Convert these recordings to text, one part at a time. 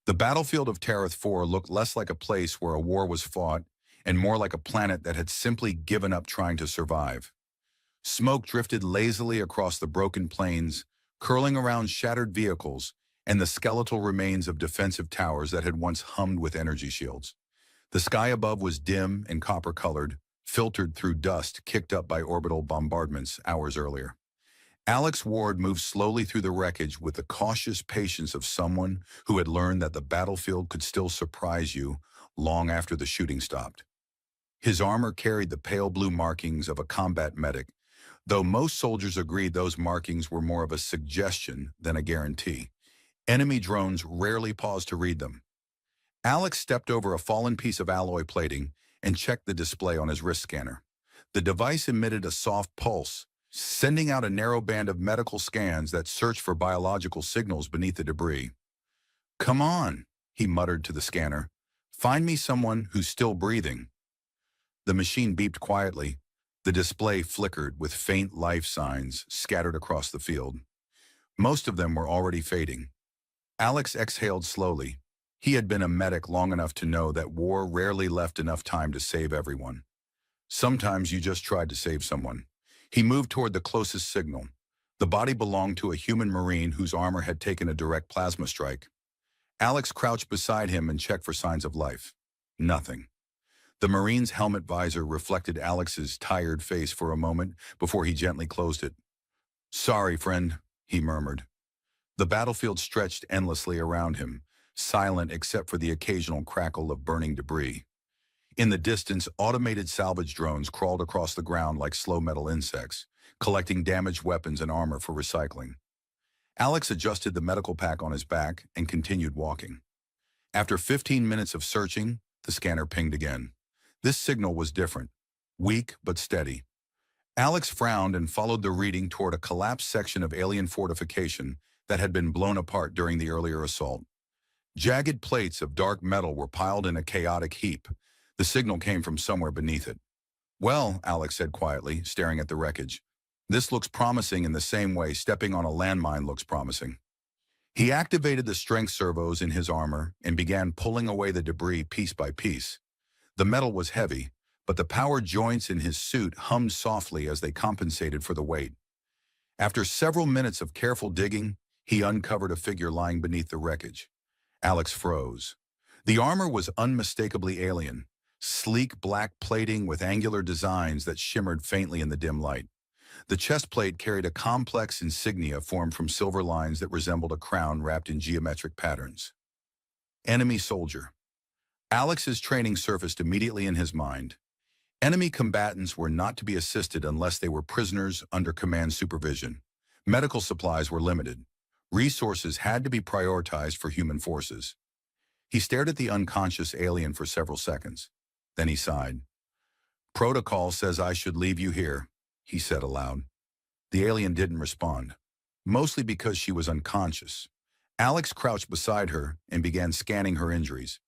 The battlefield of Tarath 4 looked less like a place where a war was fought and more like a planet that had simply given up trying to survive. Smoke drifted lazily across the broken plains, curling around shattered vehicles and the skeletal remains of defensive towers that had once hummed with energy shields. The sky above was dim and copper-colored, filtered through dust kicked up by orbital bombardments hours earlier. Alex Ward moved slowly through the wreckage with the cautious patience of someone who had learned that the battlefield could still surprise you long after the shooting stopped. His armor carried the pale blue markings of a combat medic, though most soldiers agreed those markings were more of a suggestion than a guarantee. Enemy drones rarely paused to read them. Alex stepped over a fallen piece of alloy plating and checked the display on his wrist scanner. The device emitted a soft pulse, sending out a narrow band of medical scans that searched for biological signals beneath the debris. "Come on," he muttered to the scanner. "Find me someone who's still breathing." The machine beeped quietly. The display flickered with faint life signs scattered across the field. Most of them were already fading. Alex exhaled slowly. He had been a medic long enough to know that war rarely left enough time to save everyone. Sometimes you just tried to save someone. He moved toward the closest signal. The body belonged to a human Marine whose armor had taken a direct plasma strike. Alex crouched beside him and checked for signs of life. Nothing. The Marine's helmet visor reflected Alex's tired face for a moment before he gently closed it. "Sorry, friend," he murmured. The battlefield stretched endlessly around him, silent except for the occasional crackle of burning debris. In the distance, automated salvage drones crawled across the ground like slow metal insects, collecting damaged weapons and armor for recycling. Alex adjusted the medical pack on his back and continued walking. After 15 minutes of searching, the scanner pinged again. This signal was different, weak but steady. Alex frowned and followed the reading toward a collapsed section of alien fortification that had been blown apart during the earlier assault. Jagged plates of dark metal were piled in a chaotic heap. The signal came from somewhere beneath it. "Well," Alex said quietly, staring at the wreckage, "this looks promising in the same way stepping on a landmine looks promising." He activated the strength servos in his armor and began pulling away the debris piece by piece. The metal was heavy, but the power joints in his suit hummed softly as they compensated for the weight. After several minutes of careful digging, he uncovered a figure lying beneath the wreckage. Alex froze. The armor was unmistakably alien, sleek black plating with angular designs that shimmered faintly in the dim light. The chest plate carried a complex insignia formed from silver lines that resembled a crown wrapped in geometric patterns. Enemy soldier. Alex's training surfaced immediately in his mind. Enemy combatants were not to be assisted unless they were prisoners under command supervision. Medical supplies were limited. Resources had to be prioritized for human forces. He stared at the unconscious alien for several seconds. Then he sighed. "Protocol says I should leave you here," he said aloud. The alien didn't respond, mostly because she was unconscious. Alex crouched beside her and began scanning her injuries.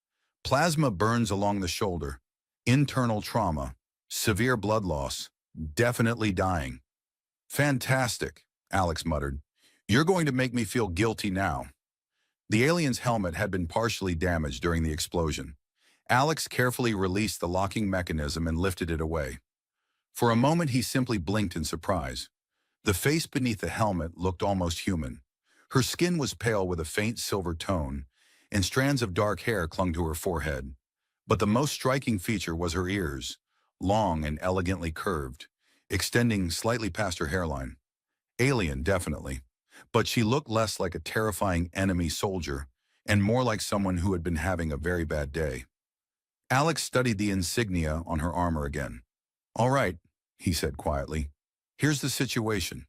Plasma burns along the shoulder, internal trauma, severe blood loss, definitely dying. "Fantastic," Alex muttered. "You're going to make me feel guilty now." The alien's helmet had been partially damaged during the explosion. Alex carefully released the locking mechanism and lifted it away. For a moment, he simply blinked in surprise. The face beneath the helmet looked almost human. Her skin was pale with a faint silver tone, and strands of dark hair clung to her forehead. But the most striking feature was her ears, long and elegantly curved, extending slightly past her hairline. Alien, definitely. But she looked less like a terrifying enemy soldier and more like someone who had been having a very bad day. Alex studied the insignia on her armor again. "All right," he said quietly. "Here's the situation."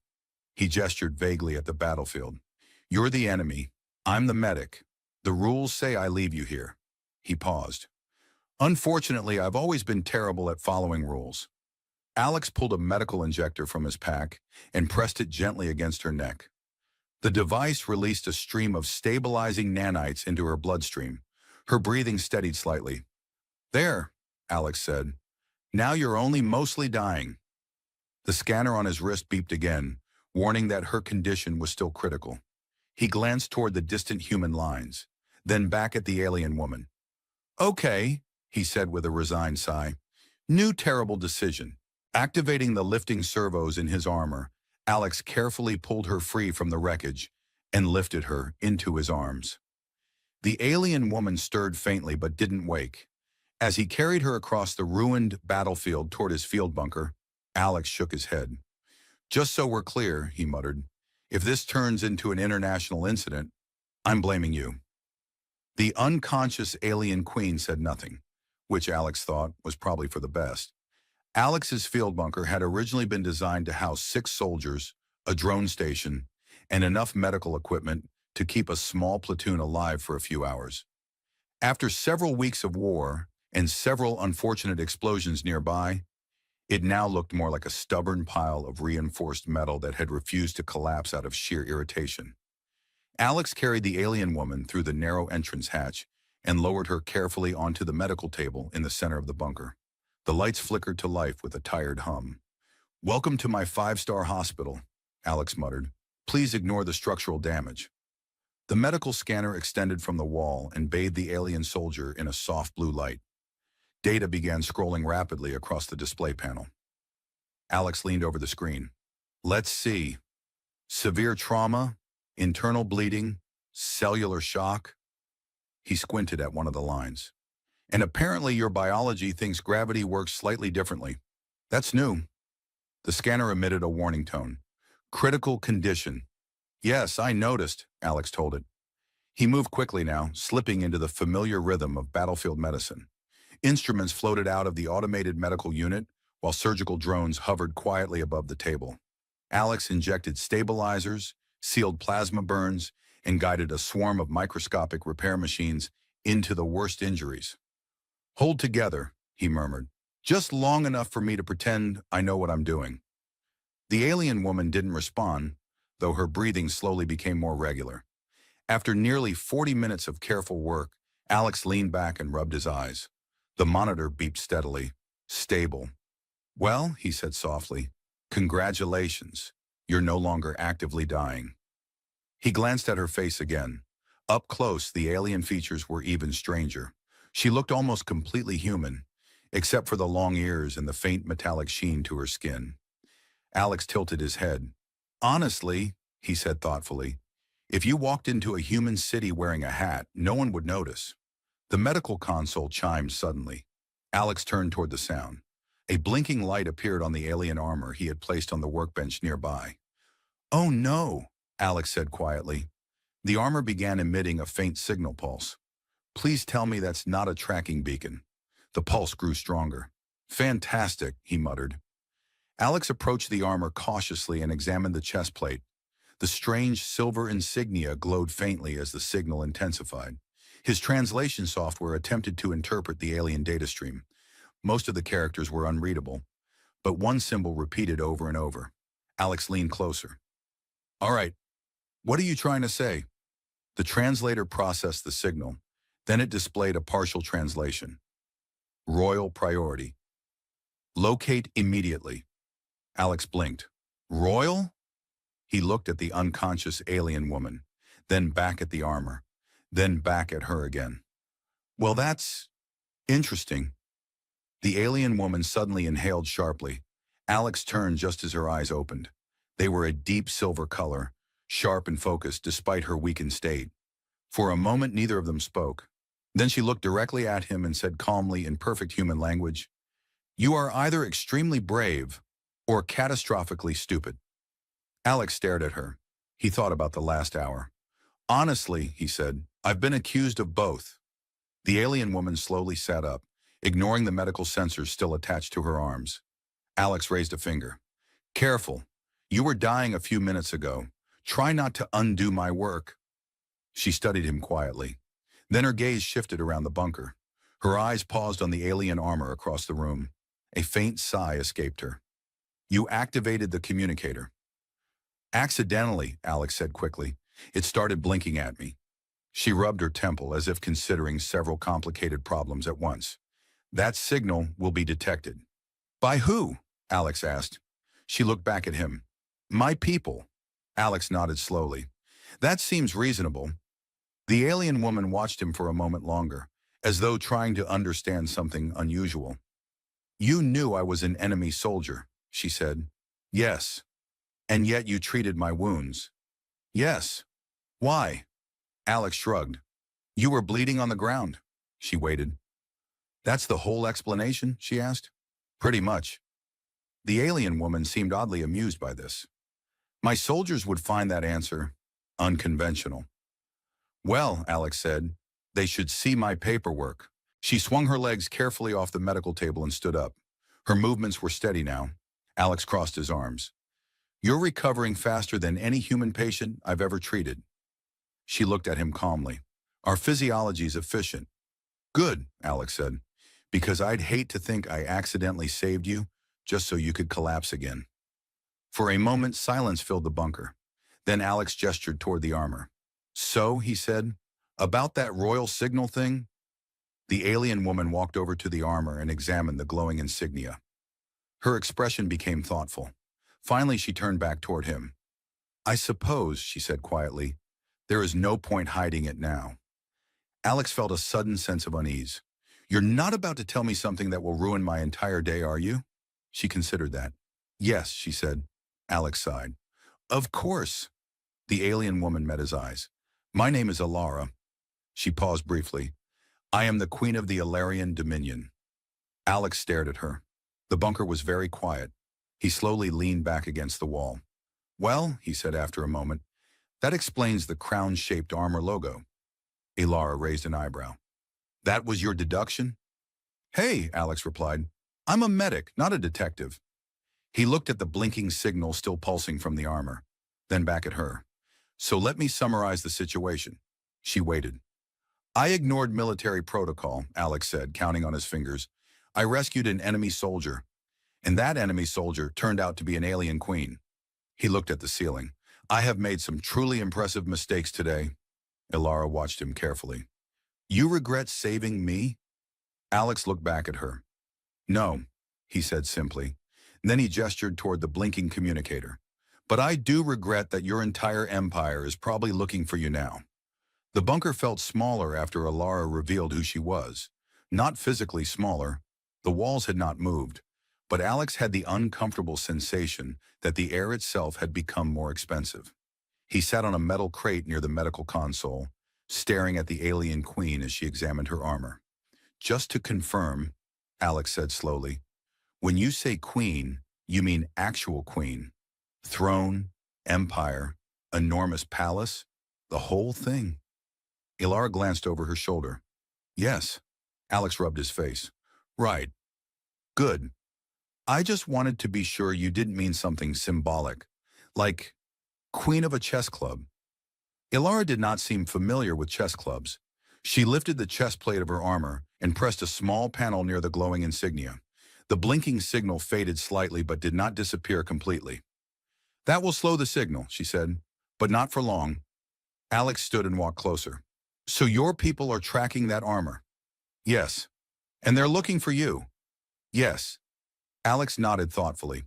He gestured vaguely at the battlefield. "You're the enemy. I'm the medic. The rules say I leave you here." He paused. "Unfortunately, I've always been terrible at following rules." Alex pulled a medical injector from his pack and pressed it gently against her neck. The device released a stream of stabilizing nanites into her bloodstream. Her breathing steadied slightly. "There," Alex said. "Now you're only mostly dying." The scanner on his wrist beeped again, warning that her condition was still critical. He glanced toward the distant human lines. then back at the alien woman. Okay, he said with a resigned sigh. New terrible decision. Activating the lifting servos in his armor, Alex carefully pulled her free from the wreckage and lifted her into his arms. The alien woman stirred faintly but didn't wake. As he carried her across the ruined battlefield toward his field bunker, Alex shook his head. Just so we're clear, he muttered, if this turns into an international incident, I'm blaming you. The unconscious alien queen said nothing, which Alex thought was probably for the best. Alex's field bunker had originally been designed to house 6 soldiers, a drone station, and enough medical equipment to keep a small platoon alive for a few hours. After several weeks of war and several unfortunate explosions nearby, it now looked more like a stubborn pile of reinforced metal that had refused to collapse out of sheer irritation. Alex carried the alien woman through the narrow entrance hatch and lowered her carefully onto the medical table in the center of the bunker. The lights flickered to life with a tired hum. "Welcome to my 5-star hospital," Alex muttered. "Please ignore the structural damage." The medical scanner extended from the wall and bathed the alien soldier in a soft blue light. Data began scrolling rapidly across the display panel. Alex leaned over the screen. "Let's see. Severe trauma, internal bleeding, cellular shock." He squinted at one of the lines. "And apparently your biology thinks gravity works slightly differently. That's new." The scanner emitted a warning tone. "Critical condition." "Yes, I noticed," Alex told it. He moved quickly now, slipping into the familiar rhythm of battlefield medicine. Instruments floated out of the automated medical unit, while surgical drones hovered quietly above the table. Alex injected stabilizers, sealed plasma burns, and guided a swarm of microscopic repair machines into the worst injuries. "Hold together," he murmured. "Just long enough for me to pretend I know what I'm doing." The alien woman didn't respond, though her breathing slowly became more regular. After nearly 40 minutes of careful work, Alex leaned back and rubbed his eyes. The monitor beeped steadily. "Stable." "Well," he said softly, "congratulations. You're no longer actively dying." He glanced at her face again. Up close, the alien features were even stranger. She looked almost completely human, except for the long ears and the faint metallic sheen to her skin. Alex tilted his head. "Honestly," he said thoughtfully, "if you walked into a human city wearing a hat, no one would notice." The medical console chimed suddenly. Alex turned toward the sound. A blinking light appeared on the alien armor he had placed on the workbench nearby. "Oh no," Alex said quietly. The armor began emitting a faint signal pulse. "Please tell me that's not a tracking beacon." The pulse grew stronger. "Fantastic," he muttered. Alex approached the armor cautiously and examined the chest plate. The strange silver insignia glowed faintly as the signal intensified. His translation software attempted to interpret the alien data stream. Most of the characters were unreadable, but one symbol repeated over and over. Alex leaned closer. "All right, what are you trying to say?" The translator processed the signal. Then it displayed a partial translation. "Royal priority. Locate immediately." Alex blinked. "Royal?" He looked at the unconscious alien woman, then back at the armor, then back at her again. "Well, that's interesting." The alien woman suddenly inhaled sharply. Alex turned just as her eyes opened. They were a deep silver color, sharp and focused despite her weakened state. For a moment, neither of them spoke. Then she looked directly at him and said calmly in perfect human language, "You are either extremely brave or catastrophically stupid." Alex stared at her. He thought about the last hour. "Honestly," he said, "I've been accused of both." The alien woman slowly sat up, ignoring the medical sensors still attached to her arms. Alex raised a finger. "Careful. You were dying a few minutes ago. Try not to undo my work." She studied him quietly. Then her gaze shifted around the bunker. Her eyes paused on the alien armor across the room. A faint sigh escaped her. "You activated the communicator." "Accidentally," Alex said quickly. "It started blinking at me." She rubbed her temple as if considering several complicated problems at once. "That signal will be detected." "By who?" Alex asked. She looked back at him. "My people." Alex nodded slowly. "That seems reasonable." The alien woman watched him for a moment longer, as though trying to understand something unusual. "You knew I was an enemy soldier," she said. "Yes. And yet you treated my wounds." "Yes. Why?" Alex shrugged. "You were bleeding on the ground." She waited. "That's the whole explanation?" she asked. "Pretty much." The alien woman seemed oddly amused by this. "My soldiers would find that answer unconventional." "Well," Alex said, "they should see my paperwork." She swung her legs carefully off the medical table and stood up. Her movements were steady now. Alex crossed his arms. "You're recovering faster than any human patient I've ever treated." She looked at him calmly. "Our physiology's efficient." "Good," Alex said, "because I'd hate to think I accidentally saved you just so you could collapse again." For a moment, silence filled the bunker. Then Alex gestured toward the armor. "So," he said, "about that royal signal thing?" The alien woman walked over to the armor and examined the glowing insignia. Her expression became thoughtful. Finally, she turned back toward him. "I suppose," she said quietly, "there is no point hiding it now." Alex felt a sudden sense of unease. "You're not about to tell me something that will ruin my entire day, are you?" She considered that. "Yes," she said. Alex sighed. "Of course." The alien woman met his eyes. "My name is Alara." She paused briefly. "I am the queen of the Alarian Dominion." Alex stared at her. The bunker was very quiet. He slowly leaned back against the wall. "Well," he said after a moment, "that explains the crown-shaped armor logo." Alara raised an eyebrow. "That was your deduction?" "Hey," Alex replied, "I'm a medic, not a detective." He looked at the blinking signal still pulsing from the armor, then back at her. "So let me summarize the situation." She waited. "I ignored military protocol," Alex said, counting on his fingers. "I rescued an enemy soldier, and that enemy soldier turned out to be an alien queen." He looked at the ceiling. "I have made some truly impressive mistakes today." Ilara watched him carefully. "You regret saving me?" Alex looked back at her. "No," he said simply. Then he gestured toward the blinking communicator. "But I do regret that your entire empire is probably looking for you now." The bunker felt smaller after Alara revealed who she was. Not physically smaller. The walls had not moved. But Alex had the uncomfortable sensation that the air itself had become more expensive. He sat on a metal crate near the medical console, staring at the alien queen as she examined her armor. "Just to confirm," Alex said slowly, "when you say queen, you mean actual queen. Throne, empire, enormous palace, the whole thing." Ilara glanced over her shoulder. "Yes." Alex rubbed his face. "Right. Good. I just wanted to be sure you didn't mean something symbolic, like queen of a chess club." Ilara did not seem familiar with chess clubs. She lifted the chest plate of her armor and pressed a small panel near the glowing insignia. The blinking signal faded slightly but did not disappear completely. "That will slow the signal," she said, "but not for long." Alex stood and walked closer. "So your people are tracking that armor?" "Yes." "And they're looking for you?" "Yes." Alex nodded thoughtfully.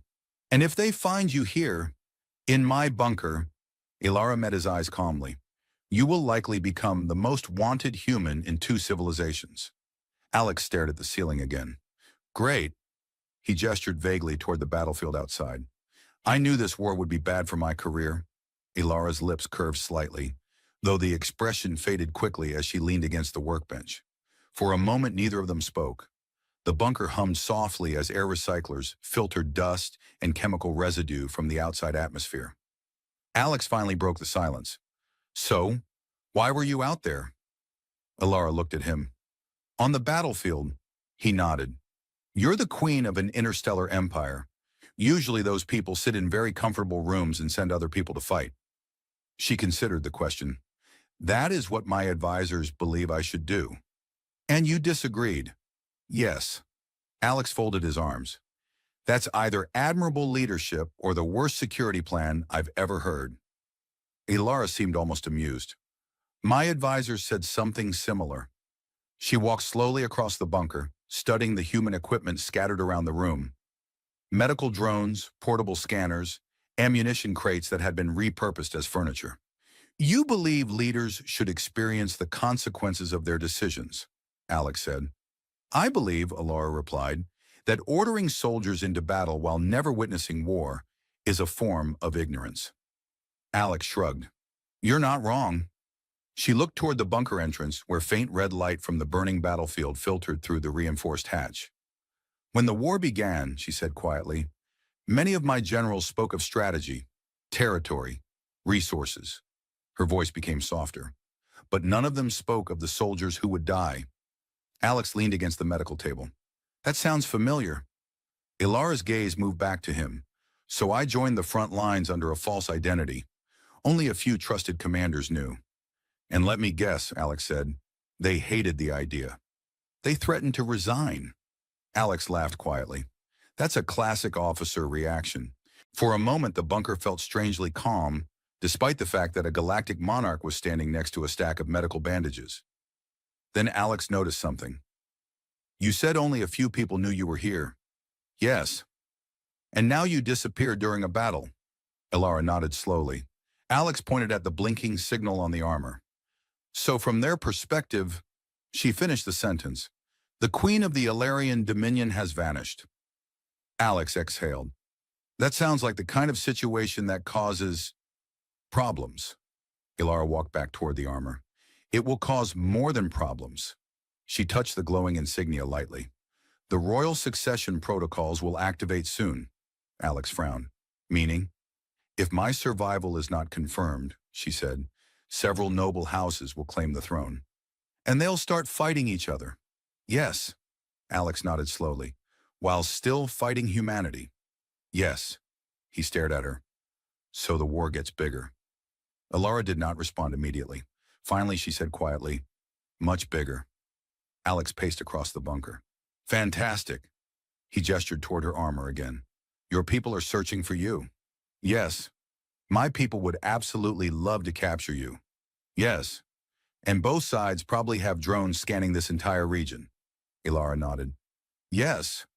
"And if they find you here, in my bunker," Ilara met his eyes calmly, "you will likely become the most wanted human in two civilizations." Alex stared at the ceiling again. "Great." He gestured vaguely toward the battlefield outside. "I knew this war would be bad for my career." Ilara's lips curved slightly, though the expression faded quickly as she leaned against the workbench. For a moment, neither of them spoke. The bunker hummed softly as air recyclers filtered dust and chemical residue from the outside atmosphere. Alex finally broke the silence. "So, why were you out there?" Ilara looked at him. "On the battlefield." He nodded. "You're the queen of an interstellar empire. Usually those people sit in very comfortable rooms and send other people to fight." She considered the question. "That is what my advisors believe I should do." "And you disagreed?" "Yes." Alex folded his arms. "That's either admirable leadership or the worst security plan I've ever heard." Ilara seemed almost amused. "My advisors said something similar." She walked slowly across the bunker, studying the human equipment scattered around the room. Medical drones, portable scanners, ammunition crates that had been repurposed as furniture. You believe leaders should experience the consequences of their decisions, Alex said. I believe, Alara replied, that ordering soldiers into battle while never witnessing war is a form of ignorance. Alex shrugged. You're not wrong. She looked toward the bunker entrance where faint red light from the burning battlefield filtered through the reinforced hatch. When the war began, she said quietly, many of my generals spoke of strategy, territory, resources. Her voice became softer. But none of them spoke of the soldiers who would die. Alex leaned against the medical table. That sounds familiar. Ilara's gaze moved back to him. So I joined the front lines under a false identity. Only a few trusted commanders knew. And let me guess, Alex said, they hated the idea. They threatened to resign. Alex laughed quietly. That's a classic officer reaction. For a moment, the bunker felt strangely calm, despite the fact that a galactic monarch was standing next to a stack of medical bandages. Then Alex noticed something. You said only a few people knew you were here. Yes. And now you disappeared during a battle. Ilara nodded slowly. Alex pointed at the blinking signal on the armor. So from their perspective, she finished the sentence. The queen of the Ilarian Dominion has vanished. Alex exhaled. That sounds like the kind of situation that causes problems. Ilara walked back toward the armor. It will cause more than problems. She touched the glowing insignia lightly. The royal succession protocols will activate soon. Alex frowned. Meaning? If my survival is not confirmed, she said, several noble houses will claim the throne. And they'll start fighting each other. Yes. Alex nodded slowly. While still fighting humanity. Yes. He stared at her. So the war gets bigger. Ilara did not respond immediately. Finally, she said quietly, much bigger. Alex paced across the bunker. Fantastic. He gestured toward her armor again. Your people are searching for you. Yes. My people would absolutely love to capture you. Yes. And both sides probably have drones scanning this entire region. Ilara nodded. Yes.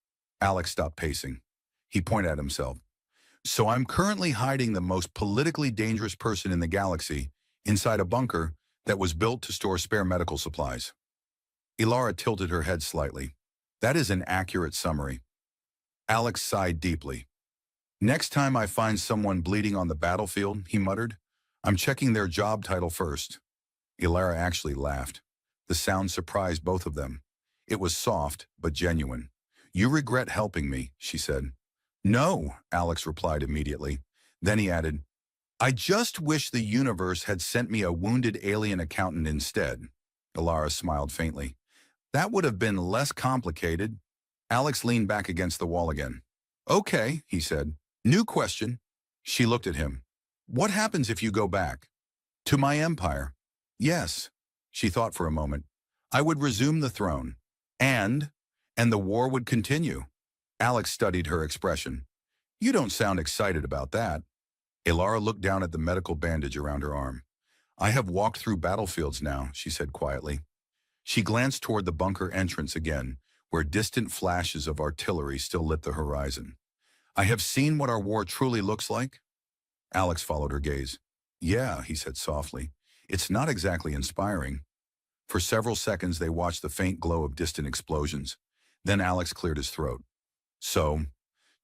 Alex stopped pacing. He pointed at himself. So I'm currently hiding the most politically dangerous person in the galaxy inside a bunker that was built to store spare medical supplies. Ilara tilted her head slightly. That is an accurate summary. Alex sighed deeply. Next time I find someone bleeding on the battlefield, he muttered, I'm checking their job title first. Ilara actually laughed. The sound surprised both of them. It was soft, but genuine. You regret helping me, she said. No, Alex replied immediately. Then he added, I just wish the universe had sent me a wounded alien accountant instead. Ilara smiled faintly. That would have been less complicated. Alex leaned back against the wall again. Okay, he said. New question. She looked at him. What happens if you go back? To my empire. Yes. She thought for a moment. I would resume the throne. And the war would continue. Alex studied her expression. You don't sound excited about that. Ilara looked down at the medical bandage around her arm. I have walked through battlefields now, she said quietly. She glanced toward the bunker entrance again, where distant flashes of artillery still lit the horizon. I have seen what our war truly looks like. Alex followed her gaze. Yeah, he said softly. It's not exactly inspiring. For several seconds they watched the faint glow of distant explosions. Then Alex cleared his throat. So,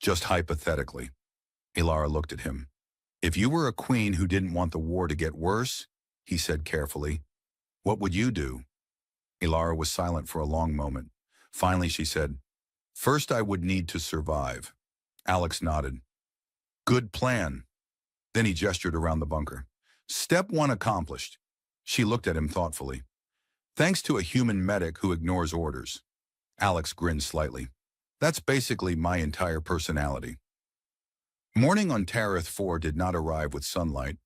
just hypothetically. Ilara looked at him. If you were a queen who didn't want the war to get worse, he said carefully, what would you do? Ilara was silent for a long moment. Finally, she said, first I would need to survive. Alex nodded. Good plan. Then he gestured around the bunker. Step one accomplished. She looked at him thoughtfully. Thanks to a human medic who ignores orders. Alex grinned slightly. That's basically my entire personality. Morning on Tarith 4 did not arrive with sunlight.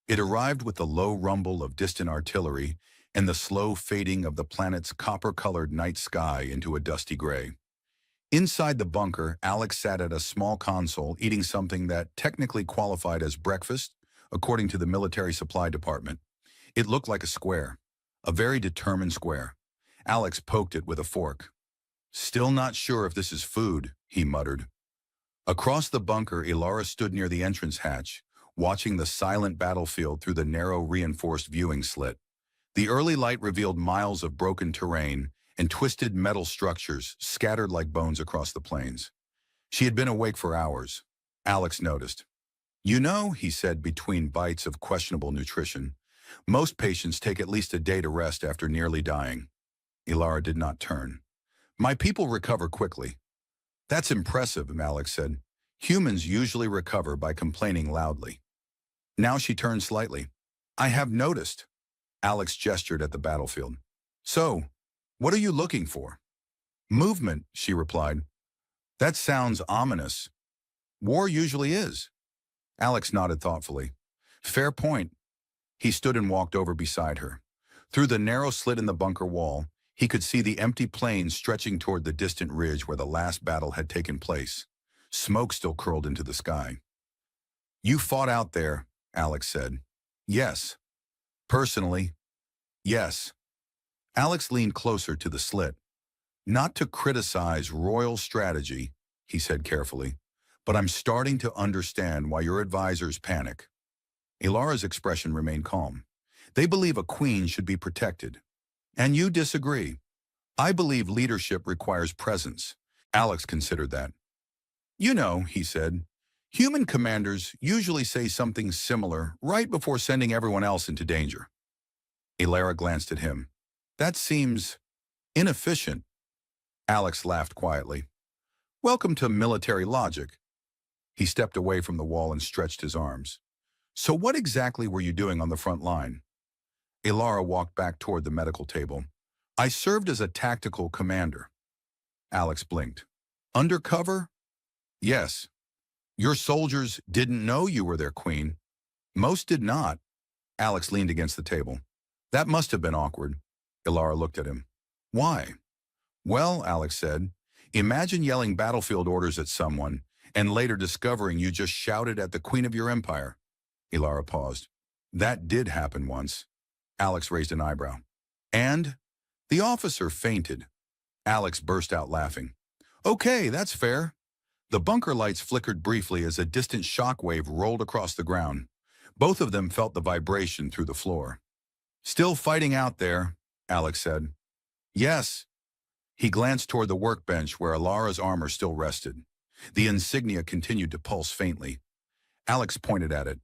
It arrived with the low rumble of distant artillery and the slow fading of the planet's copper-colored night sky into a dusty gray. Inside the bunker, Alex sat at a small console eating something that technically qualified as breakfast, according to the military supply department. It looked like a square, a very determined square. Alex poked it with a fork. Still not sure if this is food, he muttered. Across the bunker, Ilara stood near the entrance hatch, watching the silent battlefield through the narrow reinforced viewing slit. The early light revealed miles of broken terrain and twisted metal structures scattered like bones across the plains. She had been awake for hours. Alex noticed. You know, he said between bites of questionable nutrition, most patients take at least a day to rest after nearly dying. Ilara did not turn. My people recover quickly. That's impressive, Alex said. Humans usually recover by complaining loudly. Now she turned slightly. I have noticed. Alex gestured at the battlefield. So, what are you looking for? Movement, she replied. That sounds ominous. War usually is. Alex nodded thoughtfully. Fair point. He stood and walked over beside her. Through the narrow slit in the bunker wall, he could see the empty plains stretching toward the distant ridge where the last battle had taken place. Smoke still curled into the sky. You fought out there, Alex said. Yes. Personally, yes. Alex leaned closer to the slit. Not to criticize royal strategy, he said carefully, but I'm starting to understand why your advisors panic. Ilara's expression remained calm. They believe a queen should be protected. And you disagree. I believe leadership requires presence. Alex considered that. You know, he said, human commanders usually say something similar right before sending everyone else into danger. Ilara glanced at him. That seems inefficient. Alex laughed quietly. Welcome to military logic. He stepped away from the wall and stretched his arms. So what exactly were you doing on the front line? Ilara walked back toward the medical table. I served as a tactical commander. Alex blinked. Undercover? Yes. Your soldiers didn't know you were their queen. Most did not. Alex leaned against the table. That must have been awkward. Ilara looked at him. Why? Well, Alex said, imagine yelling battlefield orders at someone and later discovering you just shouted at the queen of your empire. Ilara paused. That did happen once. Alex raised an eyebrow. And? The officer fainted. Alex burst out laughing. Okay, that's fair. The bunker lights flickered briefly as a distant shockwave rolled across the ground. Both of them felt the vibration through the floor. Still fighting out there, Alex said. Yes. He glanced toward the workbench where Ilara's armor still rested. The insignia continued to pulse faintly. Alex pointed at it.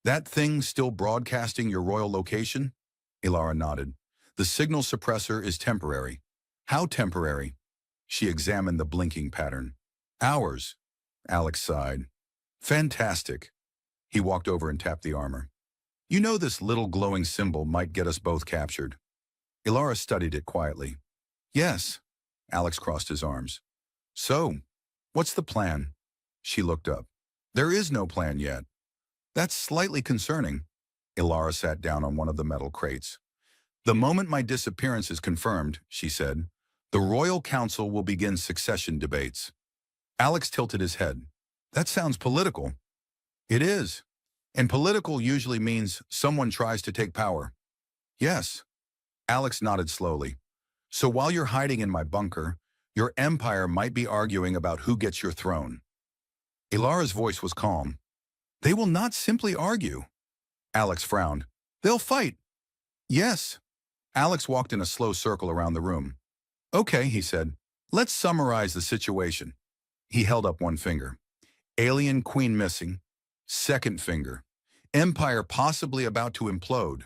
That thing still broadcasting your royal location? Ilara nodded. The signal suppressor is temporary. How temporary? She examined the blinking pattern. Hours. Alex sighed. Fantastic. He walked over and tapped the armor. You know this little glowing symbol might get us both captured. Ilara studied it quietly. Yes. Alex crossed his arms. So, what's the plan? She looked up. There is no plan yet. That's slightly concerning. Ilara sat down on one of the metal crates. The moment my disappearance is confirmed, she said, the Royal Council will begin succession debates. Alex tilted his head. That sounds political. It is. And political usually means someone tries to take power. Yes. Alex nodded slowly. So while you're hiding in my bunker, your empire might be arguing about who gets your throne. Ilara's voice was calm. They will not simply argue. Alex frowned. They'll fight. Yes. Alex walked in a slow circle around the room. Okay, he said. Let's summarize the situation. He held up one finger. Alien queen missing. Second finger. Empire possibly about to implode.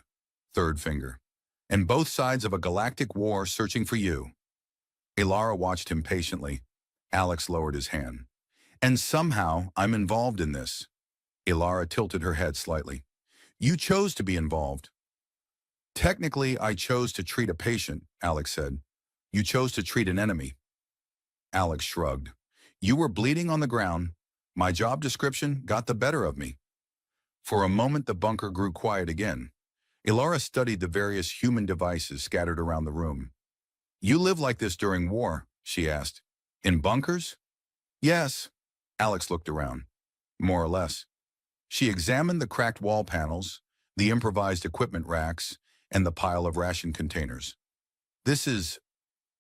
Third finger. And both sides of a galactic war searching for you. Ilara watched him patiently. Alex lowered his hand. And somehow I'm involved in this. Ilara tilted her head slightly. You chose to be involved. Technically, I chose to treat a patient, Alex said. You chose to treat an enemy. Alex shrugged. You were bleeding on the ground. My job description got the better of me. For a moment, the bunker grew quiet again. Ilara studied the various human devices scattered around the room. You live like this during war, she asked. In bunkers? Yes. Alex looked around. More or less. She examined the cracked wall panels, the improvised equipment racks, and the pile of ration containers. This is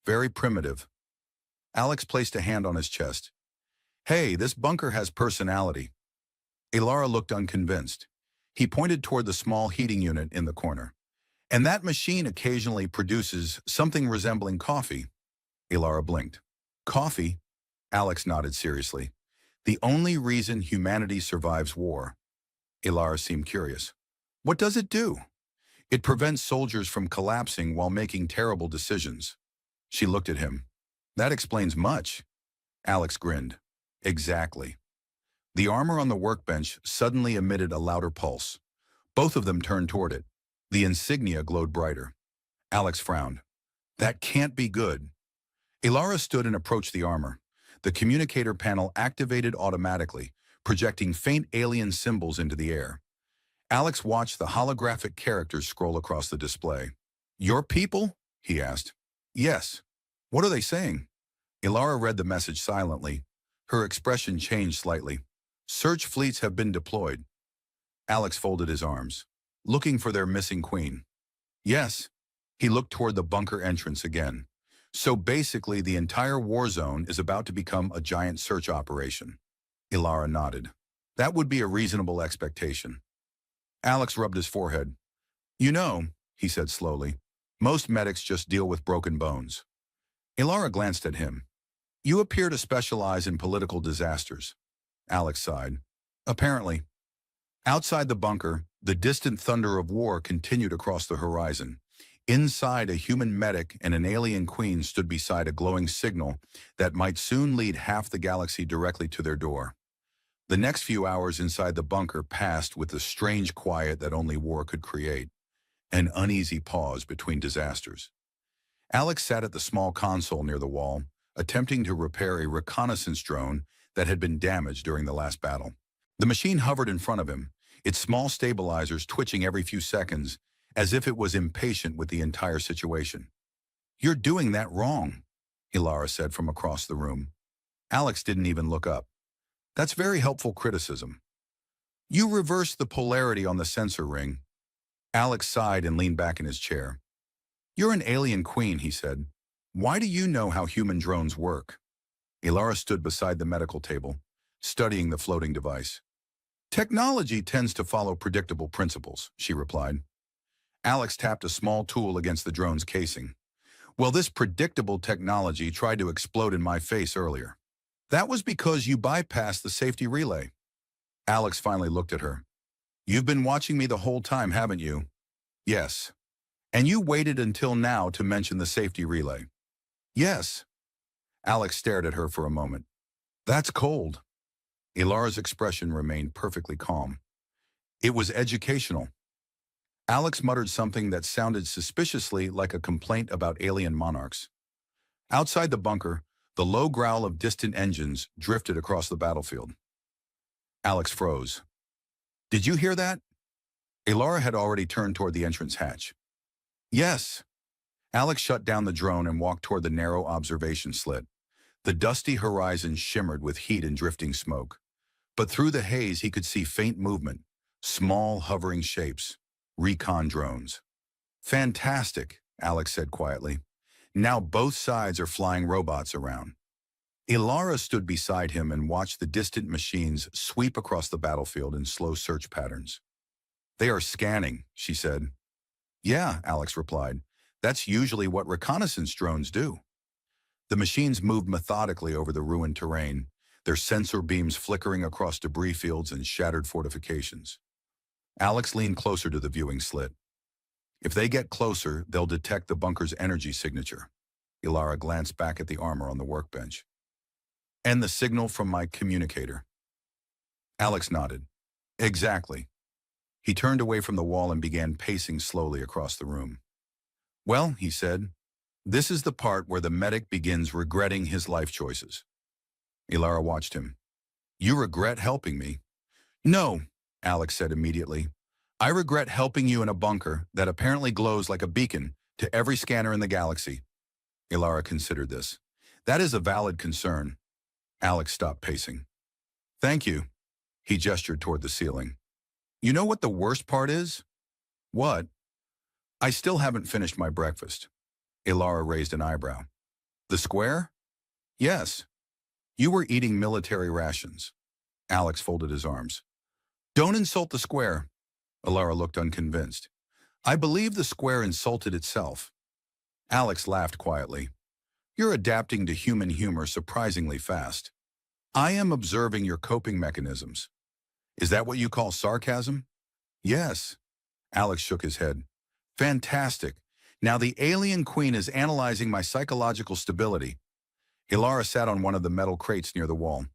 very primitive. Alex placed a hand on his chest. Hey, this bunker has personality. Ilara looked unconvinced. He pointed toward the small heating unit in the corner. And that machine occasionally produces something resembling coffee. Ilara blinked. Coffee? Alex nodded seriously. The only reason humanity survives war. Ilara seemed curious. What does it do? It prevents soldiers from collapsing while making terrible decisions. She looked at him. That explains much. Alex grinned. Exactly. The armor on the workbench suddenly emitted a louder pulse. Both of them turned toward it. The insignia glowed brighter. Alex frowned. That can't be good. Ilara stood and approached the armor. The communicator panel activated automatically, projecting faint alien symbols into the air. Alex watched the holographic characters scroll across the display. Your people? He asked. Yes. What are they saying? Ilara read the message silently. Her expression changed slightly. Search fleets have been deployed. Alex folded his arms. Looking for their missing queen. Yes. He looked toward the bunker entrance again. So basically the entire war zone is about to become a giant search operation. Ilara nodded. That would be a reasonable expectation. Alex rubbed his forehead. You know, he said slowly, most medics just deal with broken bones. Ilara glanced at him. You appear to specialize in political disasters. Alex sighed. Apparently. Outside the bunker, the distant thunder of war continued across the horizon. Inside, a human medic and an alien queen stood beside a glowing signal that might soon lead half the galaxy directly to their door. The next few hours inside the bunker passed with the strange quiet that only war could create, an uneasy pause between disasters. Alex sat at the small console near the wall, attempting to repair a reconnaissance drone that had been damaged during the last battle. The machine hovered in front of him, its small stabilizers twitching every few seconds, as if it was impatient with the entire situation. You're doing that wrong, Ilara said from across the room. Alex didn't even look up. That's very helpful criticism. You reversed the polarity on the sensor ring. Alex sighed and leaned back in his chair. You're an alien queen, he said. Why do you know how human drones work? Ilara stood beside the medical table, studying the floating device. Technology tends to follow predictable principles, she replied. Alex tapped a small tool against the drone's casing. Well, this predictable technology tried to explode in my face earlier. That was because you bypassed the safety relay. Alex finally looked at her. You've been watching me the whole time, haven't you? Yes. And you waited until now to mention the safety relay. Yes. Alex stared at her for a moment. That's cold. Ilara's expression remained perfectly calm. It was educational. Alex muttered something that sounded suspiciously like a complaint about alien monarchs. Outside the bunker, the low growl of distant engines drifted across the battlefield. Alex froze. Did you hear that? Ilara had already turned toward the entrance hatch. Yes. Alex shut down the drone and walked toward the narrow observation slit. The dusty horizon shimmered with heat and drifting smoke. But through the haze he could see faint movement, small hovering shapes, recon drones. Fantastic, Alex said quietly. Now both sides are flying robots around. Ilara stood beside him and watched the distant machines sweep across the battlefield in slow search patterns. They are scanning, she said. Yeah, Alex replied. That's usually what reconnaissance drones do. The machines moved methodically over the ruined terrain, their sensor beams flickering across debris fields and shattered fortifications. Alex leaned closer to the viewing slit. If they get closer, they'll detect the bunker's energy signature. Ilara glanced back at the armor on the workbench. And the signal from my communicator. Alex nodded. Exactly. He turned away from the wall and began pacing slowly across the room. Well, he said, this is the part where the medic begins regretting his life choices. Ilara watched him. You regret helping me? No, Alex said immediately. I regret helping you in a bunker that apparently glows like a beacon to every scanner in the galaxy. Ilara considered this. That is a valid concern. Alex stopped pacing. Thank you. He gestured toward the ceiling. You know what the worst part is? What? I still haven't finished my breakfast. Ilara raised an eyebrow. The square? Yes. You were eating military rations. Alex folded his arms. Don't insult the square. Alara looked unconvinced. I believe the square insulted itself. Alex laughed quietly. You're adapting to human humor surprisingly fast. I am observing your coping mechanisms. Is that what you call sarcasm? Yes. Alex shook his head. Fantastic. Now the alien queen is analyzing my psychological stability. Ilara sat on one of the metal crates near the wall.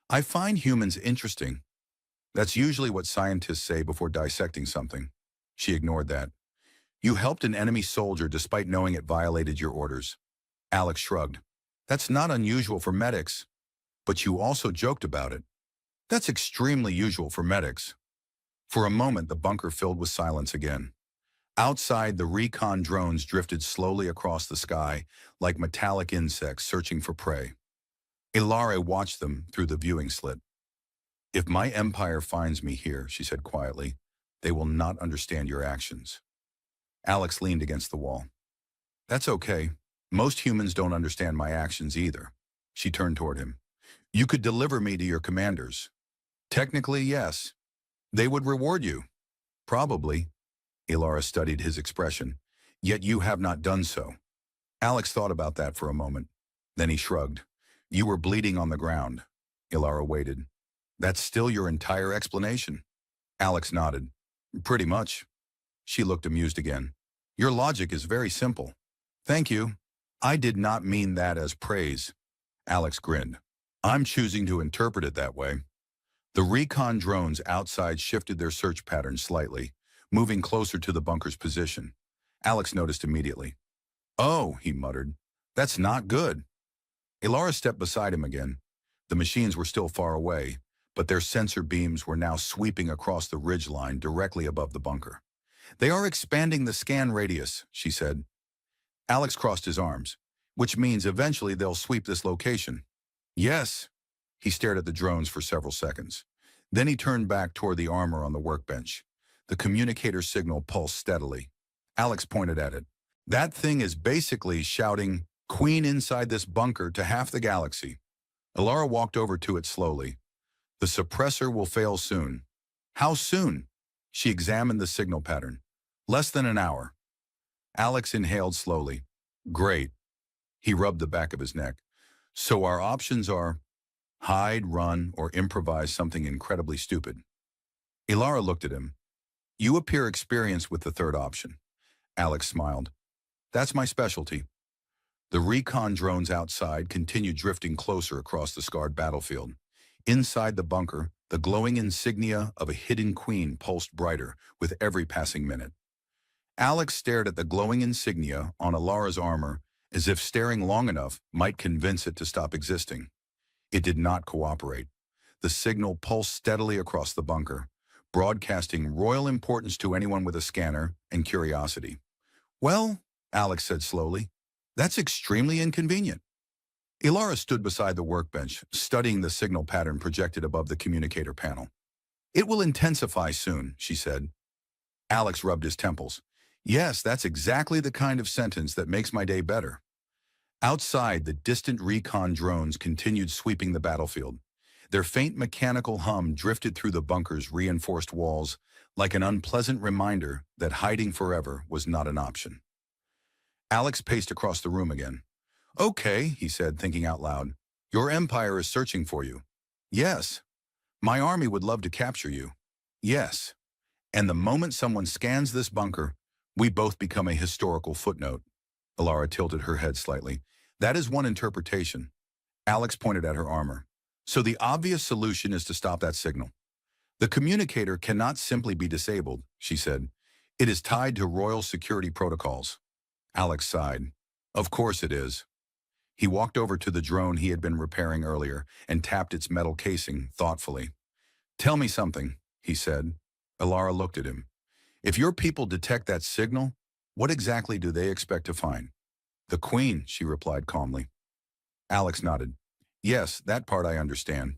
I find humans interesting. That's usually what scientists say before dissecting something. She ignored that. You helped an enemy soldier despite knowing it violated your orders. Alex shrugged. That's not unusual for medics. But you also joked about it. That's extremely usual for medics. For a moment, the bunker filled with silence again. Outside, the recon drones drifted slowly across the sky like metallic insects searching for prey. Ilare watched them through the viewing slit. If my empire finds me here, she said quietly, they will not understand your actions. Alex leaned against the wall. That's okay. Most humans don't understand my actions either. She turned toward him. You could deliver me to your commanders. Technically, yes. They would reward you. Probably. Ilara studied his expression. Yet you have not done so. Alex thought about that for a moment. Then he shrugged. You were bleeding on the ground. Ilara waited. That's still your entire explanation? Alex nodded. Pretty much. She looked amused again. Your logic is very simple. Thank you. I did not mean that as praise. Alex grinned. I'm choosing to interpret it that way. The recon drones outside shifted their search pattern slightly, moving closer to the bunker's position. Alex noticed immediately. Oh, he muttered. That's not good. Ilara stepped beside him again. The machines were still far away, but their sensor beams were now sweeping across the ridgeline directly above the bunker. They are expanding the scan radius, she said. Alex crossed his arms, which means eventually they'll sweep this location. Yes. He stared at the drones for several seconds. Then he turned back toward the armor on the workbench. The communicator signal pulsed steadily. Alex pointed at it. That thing is basically shouting, Queen inside this bunker to half the galaxy. Ilara walked over to it slowly. The suppressor will fail soon. How soon? She examined the signal pattern. Less than an hour. Alex inhaled slowly. Great. He rubbed the back of his neck. So our options are hide, run, or improvise something incredibly stupid. Ilara looked at him. You appear experienced with the third option. Alex smiled. That's my specialty. The recon drones outside continued drifting closer across the scarred battlefield. Inside the bunker, the glowing insignia of a hidden queen pulsed brighter with every passing minute. Alex stared at the glowing insignia on Ilara's armor as if staring long enough might convince it to stop existing. It did not cooperate. The signal pulsed steadily across the bunker, broadcasting royal importance to anyone with a scanner and curiosity. Well, Alex said slowly, that's extremely inconvenient. Ilara stood beside the workbench, studying the signal pattern projected above the communicator panel. It will intensify soon, she said. Alex rubbed his temples. Yes, that's exactly the kind of sentence that makes my day better. Outside, the distant recon drones continued sweeping the battlefield. Their faint mechanical hum drifted through the bunker's reinforced walls like an unpleasant reminder that hiding forever was not an option. Alex paced across the room again. Okay, he said, thinking out loud. Your empire is searching for you. Yes. My army would love to capture you. Yes. And the moment someone scans this bunker, we both become a historical footnote. Ilara tilted her head slightly. That is one interpretation. Alex pointed at her armor. So the obvious solution is to stop that signal. The communicator cannot simply be disabled, she said. It is tied to royal security protocols. Alex sighed. Of course it is. He walked over to the drone he had been repairing earlier and tapped its metal casing thoughtfully. Tell me something, he said. Ilara looked at him. If your people detect that signal, what exactly do they expect to find? The Queen, she replied calmly. Alex nodded. Yes, that part I understand.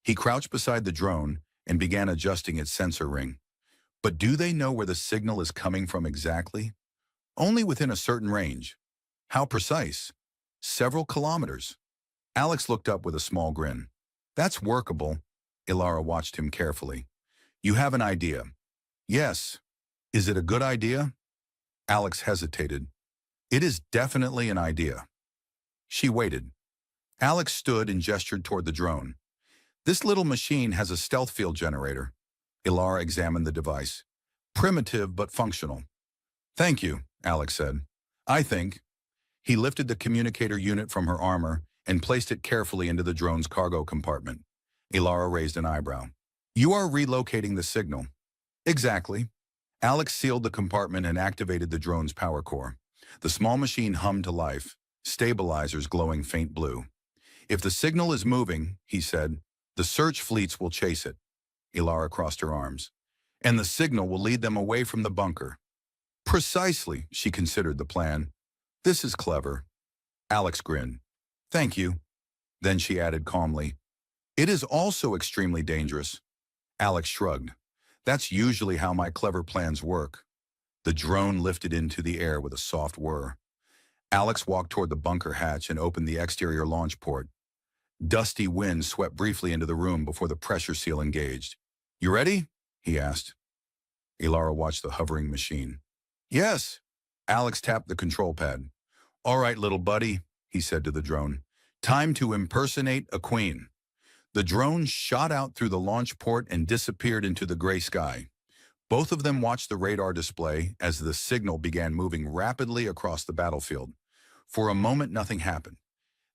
He crouched beside the drone and began adjusting its sensor ring. But do they know where the signal is coming from exactly? Only within a certain range. How precise? Several kilometers. Alex looked up with a small grin. That's workable. Ilara watched him carefully. You have an idea. Yes. Is it a good idea? Alex hesitated. It is definitely an idea. She waited. Alex stood and gestured toward the drone. This little machine has a stealth field generator. Ilara examined the device. Primitive but functional. Thank you, Alex said. I think. He lifted the communicator unit from her armor and placed it carefully into the drone's cargo compartment. Ilara raised an eyebrow. You are relocating the signal. Exactly. Alex sealed the compartment and activated the drone's power core. The small machine hummed to life, stabilizers glowing faint blue. If the signal is moving, he said, the search fleets will chase it. Ilara crossed her arms. And the signal will lead them away from the bunker. Precisely, she considered the plan. This is clever. Alex grinned. Thank you. Then she added calmly, it is also extremely dangerous. Alex shrugged. That's usually how my clever plans work. The drone lifted into the air with a soft whir. Alex walked toward the bunker hatch and opened the exterior launch port. Dusty wind swept briefly into the room before the pressure seal engaged. You ready? He asked. Ilara watched the hovering machine. Yes. Alex tapped the control pad. All right, little buddy, he said to the drone. Time to impersonate a queen. The drone shot out through the launch port and disappeared into the gray sky. Both of them watched the radar display as the signal began moving rapidly across the battlefield. For a moment, nothing happened.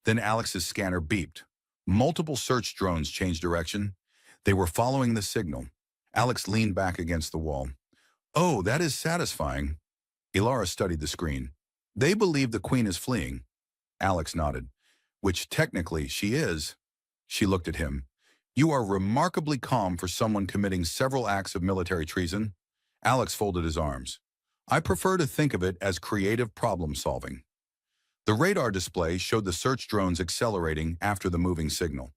Then Alex's scanner beeped. Multiple search drones changed direction. They were following the signal. Alex leaned back against the wall. Oh, that is satisfying. Ilara studied the screen. They believe the queen is fleeing. Alex nodded. Which technically she is. She looked at him. You are remarkably calm for someone committing several acts of military treason. Alex folded his arms. I prefer to think of it as creative problem solving. The radar display showed the search drones accelerating after the moving signal.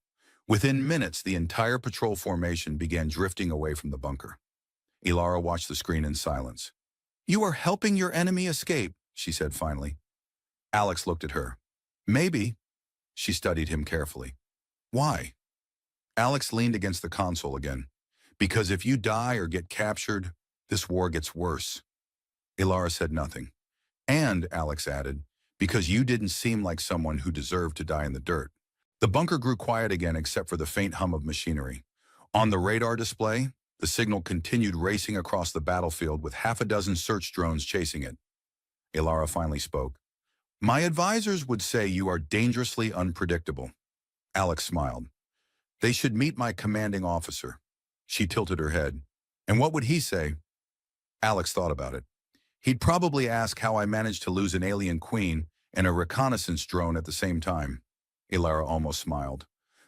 Within minutes, the entire patrol formation began drifting away from the bunker. Ilara watched the screen in silence. You are helping your enemy escape, she said finally. Alex looked at her. Maybe. She studied him carefully. Why? Alex leaned against the console again. Because if you die or get captured, this war gets worse. Ilara said nothing. And, Alex added, because you didn't seem like someone who deserved to die in the dirt. The bunker grew quiet again except for the faint hum of machinery. On the radar display, the signal continued racing across the battlefield with half a dozen search drones chasing it. Ilara finally spoke. My advisors would say you are dangerously unpredictable. Alex smiled. They should meet my commanding officer. She tilted her head. And what would he say? Alex thought about it. He'd probably ask how I managed to lose an alien queen and a reconnaissance drone at the same time. Ilara almost smiled.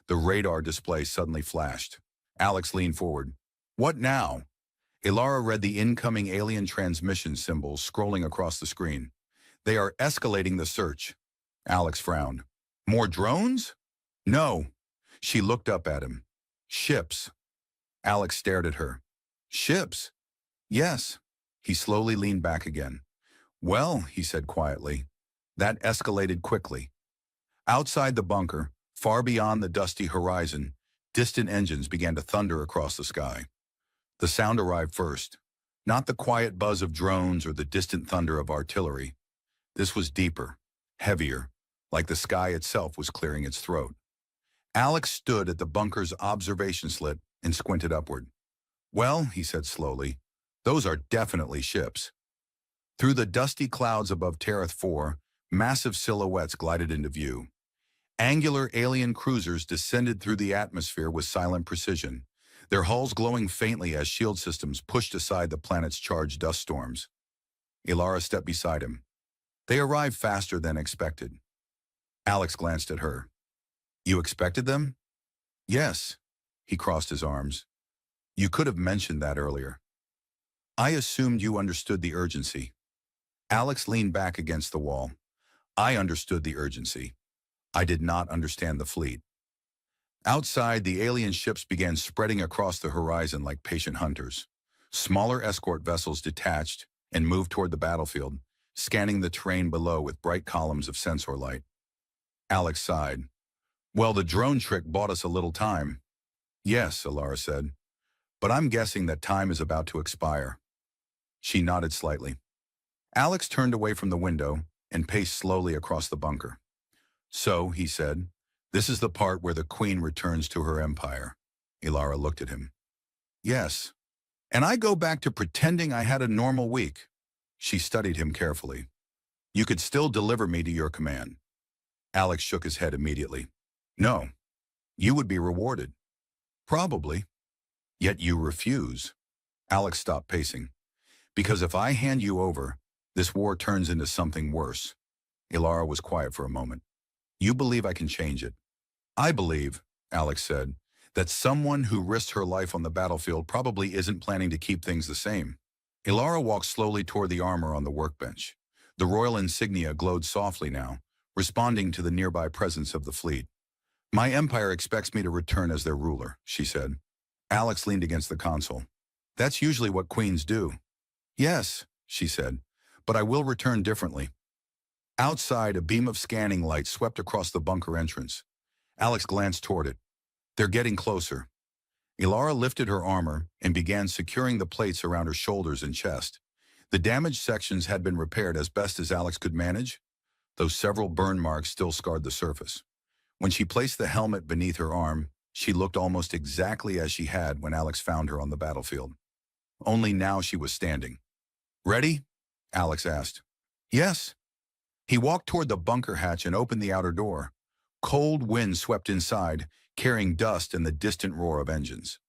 The radar display suddenly flashed. Alex leaned forward. What now? Ilara read the incoming alien transmission symbols scrolling across the screen. They are escalating the search. Alex frowned. More drones? No. She looked up at him. Ships. Alex stared at her. Ships? Yes. He slowly leaned back again. Well, he said quietly, that escalated quickly. Outside the bunker, far beyond the dusty horizon, distant engines began to thunder across the sky. The sound arrived first, not the quiet buzz of drones or the distant thunder of artillery. This was deeper, heavier, like the sky itself was clearing its throat. Alex stood at the bunker's observation slit and squinted upward. Well, he said slowly, those are definitely ships. Through the dusty clouds above Terrath 4, massive silhouettes glided into view. Angular alien cruisers descended through the atmosphere with silent precision, their hulls glowing faintly as shield systems pushed aside the planet's charged dust storms. Ilara stepped beside him. They arrived faster than expected. Alex glanced at her. You expected them? Yes. He crossed his arms. You could have mentioned that earlier. I assumed you understood the urgency. Alex leaned back against the wall. I understood the urgency. I did not understand the fleet. Outside, the alien ships began spreading across the horizon like patient hunters. Smaller escort vessels detached and moved toward the battlefield, scanning the terrain below with bright columns of sensor light. Alex sighed. Well, the drone trick bought us a little time. Yes, Ilara said. but I'm guessing that time is about to expire. She nodded slightly. Alex turned away from the window and paced slowly across the bunker. So, he said, this is the part where the queen returns to her empire. Ilara looked at him. Yes. And I go back to pretending I had a normal week. She studied him carefully. You could still deliver me to your command. Alex shook his head immediately. No. You would be rewarded. Probably. Yet you refuse. Alex stopped pacing. Because if I hand you over, this war turns into something worse. Ilara was quiet for a moment. You believe I can change it? I believe, Alex said, that someone who risked her life on the battlefield probably isn't planning to keep things the same. Ilara walked slowly toward the armor on the workbench. The royal insignia glowed softly now, responding to the nearby presence of the fleet. My empire expects me to return as their ruler, she said. Alex leaned against the console. That's usually what queens do. Yes, she said, but I will return differently. Outside, a beam of scanning light swept across the bunker entrance. Alex glanced toward it. They're getting closer. Ilara lifted her armor and began securing the plates around her shoulders and chest. The damaged sections had been repaired as best as Alex could manage, though several burn marks still scarred the surface. When she placed the helmet beneath her arm, she looked almost exactly as she had when Alex found her on the battlefield. Only now she was standing. Ready? Alex asked. Yes. He walked toward the bunker hatch and opened the outer door. Cold wind swept inside, carrying dust and the distant roar of engines.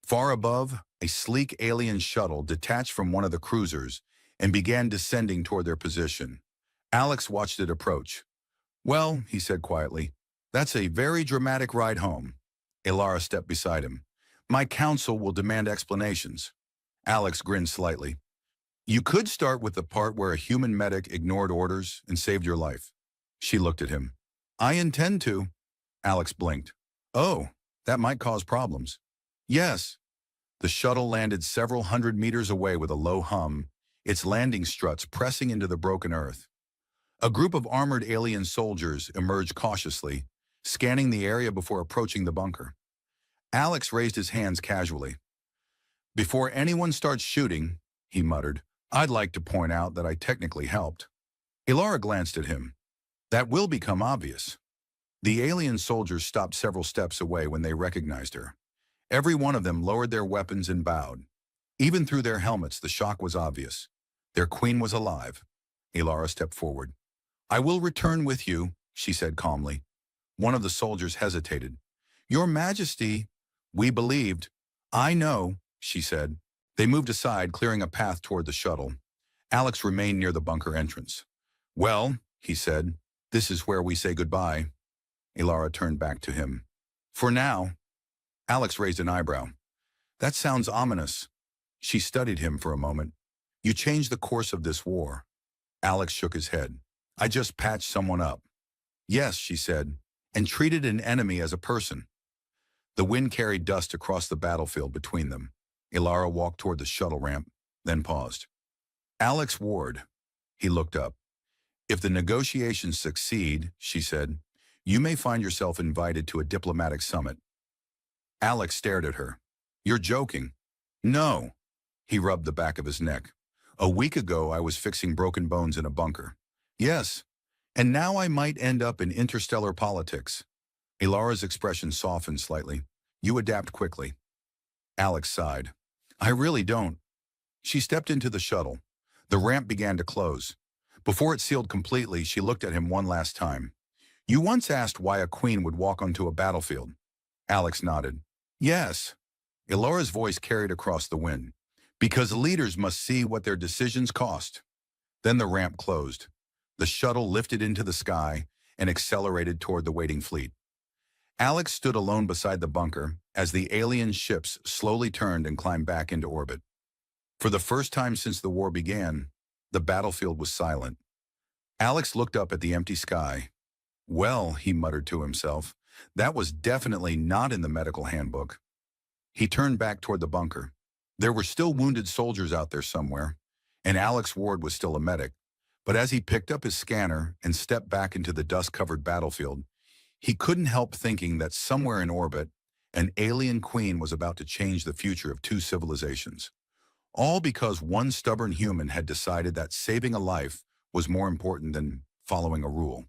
Far above, a sleek alien shuttle detached from one of the cruisers and began descending toward their position. Alex watched it approach. Well, he said quietly, that's a very dramatic ride home. Ilara stepped beside him. My council will demand explanations. Alex grinned slightly. You could start with the part where a human medic ignored orders and saved your life. She looked at him. I intend to. Alex blinked. Oh, that might cause problems. Yes. The shuttle landed several hundred meters away with a low hum, its landing struts pressing into the broken earth. A group of armored alien soldiers emerged cautiously, scanning the area before approaching the bunker. Alex raised his hands casually. Before anyone starts shooting, he muttered, I'd like to point out that I technically helped. Ilara glanced at him. That will become obvious. The alien soldiers stopped several steps away when they recognized her. Every one of them lowered their weapons and bowed. Even through their helmets, the shock was obvious. Their queen was alive. Ilara stepped forward. I will return with you, she said calmly. One of the soldiers hesitated. Your Majesty, we believed. I know, she said. They moved aside, clearing a path toward the shuttle. Alex remained near the bunker entrance. Well, he said, this is where we say goodbye. Ilara turned back to him. For now. Alex raised an eyebrow. That sounds ominous. She studied him for a moment. You changed the course of this war. Alex shook his head. I just patched someone up. Yes, she said, and treated an enemy as a person. The wind carried dust across the battlefield between them. Ilara walked toward the shuttle ramp, then paused. Alex Ward. He looked up. If the negotiations succeed, she said, you may find yourself invited to a diplomatic summit. Alex stared at her. You're joking. No. He rubbed the back of his neck. A week ago, I was fixing broken bones in a bunker. Yes. And now I might end up in interstellar politics. Ilara's expression softened slightly. You adapt quickly. Alex sighed. I really don't. She stepped into the shuttle. The ramp began to close. Before it sealed completely, she looked at him one last time. You once asked why a queen would walk onto a battlefield. Alex nodded. Yes. Ilara's voice carried across the wind. Because leaders must see what their decisions cost. Then the ramp closed. The shuttle lifted into the sky and accelerated toward the waiting fleet. Alex stood alone beside the bunker as the alien ships slowly turned and climbed back into orbit. For the first time since the war began, the battlefield was silent. Alex looked up at the empty sky. Well, he muttered to himself, that was definitely not in the medical handbook. He turned back toward the bunker. There were still wounded soldiers out there somewhere, and Alex Ward was still a medic. But as he picked up his scanner and stepped back into the dust-covered battlefield, he couldn't help thinking that somewhere in orbit, An alien queen was about to change the future of two civilizations. All because one stubborn human had decided that saving a life was more important than following a rule.